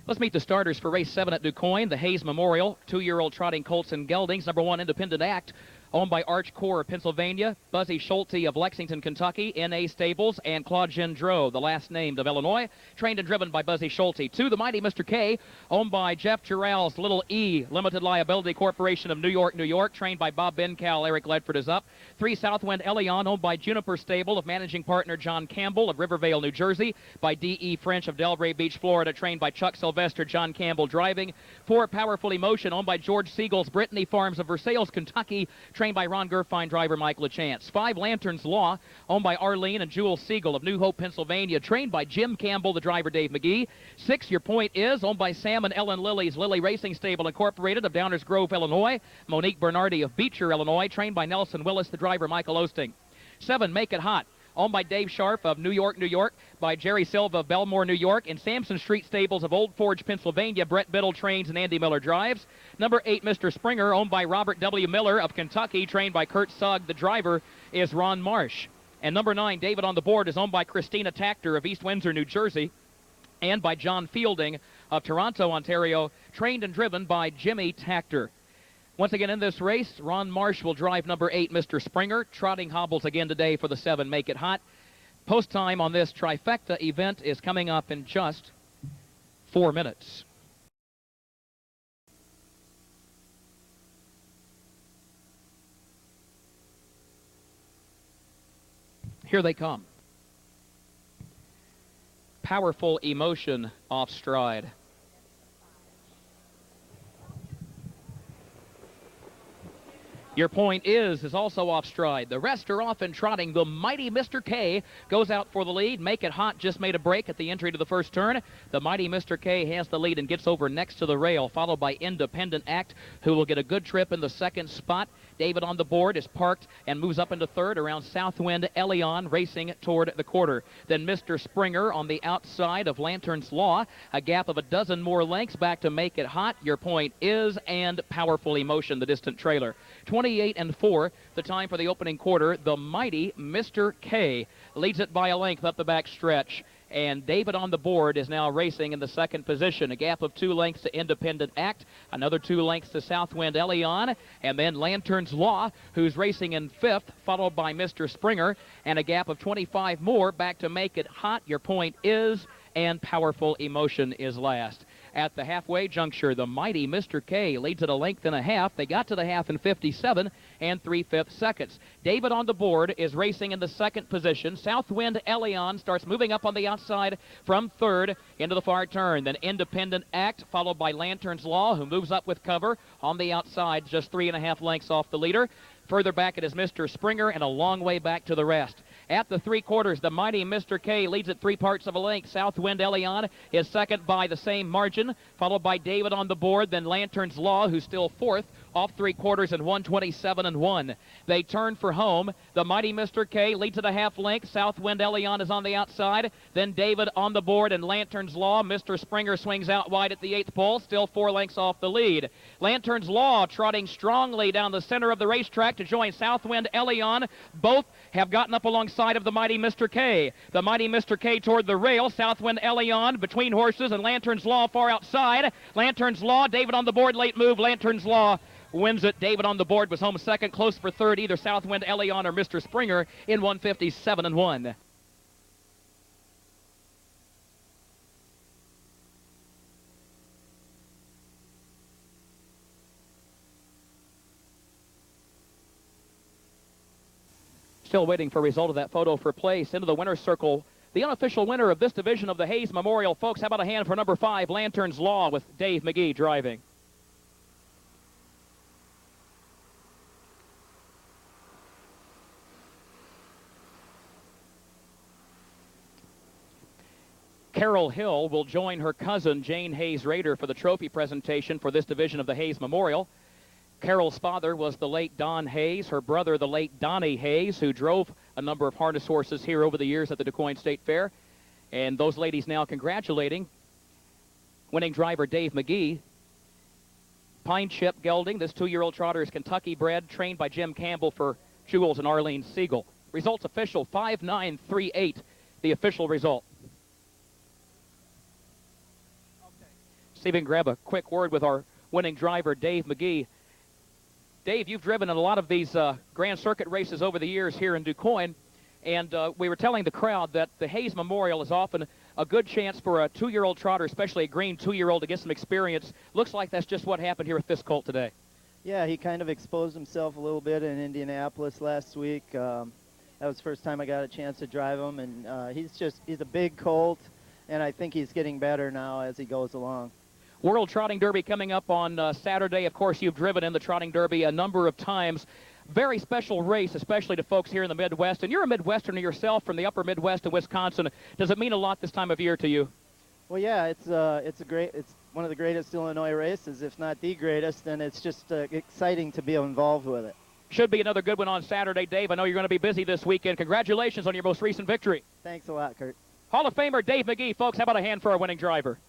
Let's meet the starters for race 7 at DuQuoin, the Hayes Memorial, 2-year-old trotting colts and geldings. Number 1, Independent Act, owned by Arch Core of Pennsylvania, Buzzy Schulte of Lexington, Kentucky, N.A. Stables, and Claude Gendreau, the last named of Illinois, trained and driven by Buzzy Schulte. 2, the Mighty Mr. K, owned by Jeff Jarrell's Little E Limited Liability Corporation of New York, New York, trained by Bob Bencal. Eric Ledford is up. 3, Southwind Elion, owned by Juniper Stable of managing partner John Campbell of Rivervale, New Jersey, by D.E. French of Delray Beach, Florida, trained by Chuck Sylvester, John Campbell driving. 4, Powerful Emotion, owned by George Siegel's Brittany Farms of Versailles, Kentucky, trained by Ron Gerfine driver Mike LaChance. 5, Lantern's Law, owned by Arlene and Jewel Siegel of New Hope, Pennsylvania, trained by Jim Campbell, the driver Dave Magee. 6, Your Point Is, owned by Sam and Ellen Lilly's Lilly Racing Stable Incorporated of Downers Grove, Illinois, Monique Bernardi of Beecher, Illinois, trained by Nelson Willis, the driver Michael Osting. 7, Make It Hot, owned by Dave Sharp of New York, New York, by Jerry Silva of Belmore, New York, and Sampson Street Stables of Old Forge, Pennsylvania, Brett Biddle trains and Andy Miller drives. Number 8, Mr. Springer, owned by Robert W. Miller of Kentucky, trained by Kurt Sugg. The driver is Ron Marsh. And number 9, David on the Board, is owned by Christina Tactor of East Windsor, New Jersey, and by John Fielding of Toronto, Ontario, trained and driven by Jimmy Tactor. Once again in this race, Ron Marsh will drive number 8, Mr. Springer. Trotting hobbles again today for the 7, Make It Hot. Post time on this trifecta event is coming up in just 4 minutes. Here they come. Powerful Emotion off stride. Your Point Is also off stride. The rest are off and trotting. The Mighty Mr. K goes out for the lead. Make It Hot just made a break at the entry to the first turn. The Mighty Mr. K has the lead and gets over next to the rail, followed by Independent Act, who will get a good trip in the second spot. David on the Board is parked and moves up into third around Southwind Elion, racing toward the quarter. Then Mr. Springer on the outside of Lantern's Law, a gap of a dozen more lengths back to Make It Hot, Your Point Is, and Powerful Emotion, the distant trailer. 28 and 4, the time for the opening quarter. The Mighty Mr. K leads it by a length up the back stretch. And David on the Board is now racing in the second position. A gap of 2 lengths to Independent Act, another 2 lengths to Southwind Elion, and then Lantern's Law, who's racing in 5th, followed by Mr. Springer, and a gap of 25 more back to Make It Hot, Your Point Is, and Powerful Emotion is last. At the halfway juncture, the Mighty Mr. K leads at a length and a half. They got to the half in 57 and 3/5 seconds. David on the Board is racing in the second position. Southwind Elion starts moving up on the outside from third into the far turn. Then Independent Act, followed by Lantern's Law, who moves up with cover on the outside, just 3.5 lengths off the leader. Further back it is Mr. Springer, and a long way back to the rest. At the 3/4, the Mighty Mr. K leads at 3/4 of a length. Southwind Elion is second by the same margin, followed by David on the Board, then Lantern's Law, who's still 4th, off 3/4 and 1:27 and 1. They turn for home. The Mighty Mr. K leads at a half length. Southwind Elion is on the outside. Then David on the Board and Lantern's Law. Mr. Springer swings out wide at the 8th pole, still 4 lengths off the lead. Lantern's Law trotting strongly down the center of the racetrack to join Southwind Elion. Both have gotten up alongside of the Mighty Mr. K. The Mighty Mr. K toward the rail. Southwind Elion between horses and Lantern's Law far outside. Lantern's Law, David on the Board, late move. Lantern's Law wins it. David on the Board was home second, close for third, either Southwind Elion or Mr. Springer in 1:57 and 1. Still waiting for a result of that photo for place. Into the winner's circle, the unofficial winner of this division of the Hayes Memorial. Folks, how about a hand for number 5, Lantern's Law, with Dave Magee driving. Carol Hill will join her cousin, Jane Hayes Rader, for the trophy presentation for this division of the Hayes Memorial. Carol's father was the late Don Hayes, her brother the late Donnie Hayes, who drove a number of harness horses here over the years at the DuQuoin State Fair. And those ladies now congratulating winning driver Dave Magee. Pine Chip gelding, this 2-year-old trotter is Kentucky bred, trained by Jim Campbell for Jules and Arlene Siegel. Results official, 5-9-3-8, the official result. See if we can grab a quick word with our winning driver, Dave Magee. Dave, you've driven in a lot of these Grand Circuit races over the years here in DuQuoin, and we were telling the crowd that the Hayes Memorial is often a good chance for a 2-year-old trotter, especially a green 2-year-old, to get some experience. Looks like that's just what happened here with this colt today. Yeah, he kind of exposed himself a little bit in Indianapolis last week. That was the first time I got a chance to drive him, and he's a big colt, and I think he's getting better now as he goes along. World Trotting Derby coming up on Saturday. Of course, you've driven in the Trotting Derby a number of times. Very special race, especially to folks here in the Midwest. And you're a Midwesterner yourself from the upper Midwest of Wisconsin. Does it mean a lot this time of year to you? Well, yeah, it's one of the greatest Illinois races, if not the greatest, and it's just exciting to be involved with it. Should be another good one on Saturday, Dave. I know you're going to be busy this weekend. Congratulations on your most recent victory. Thanks a lot, Kurt. Hall of Famer Dave Magee, folks. How about a hand for our winning driver?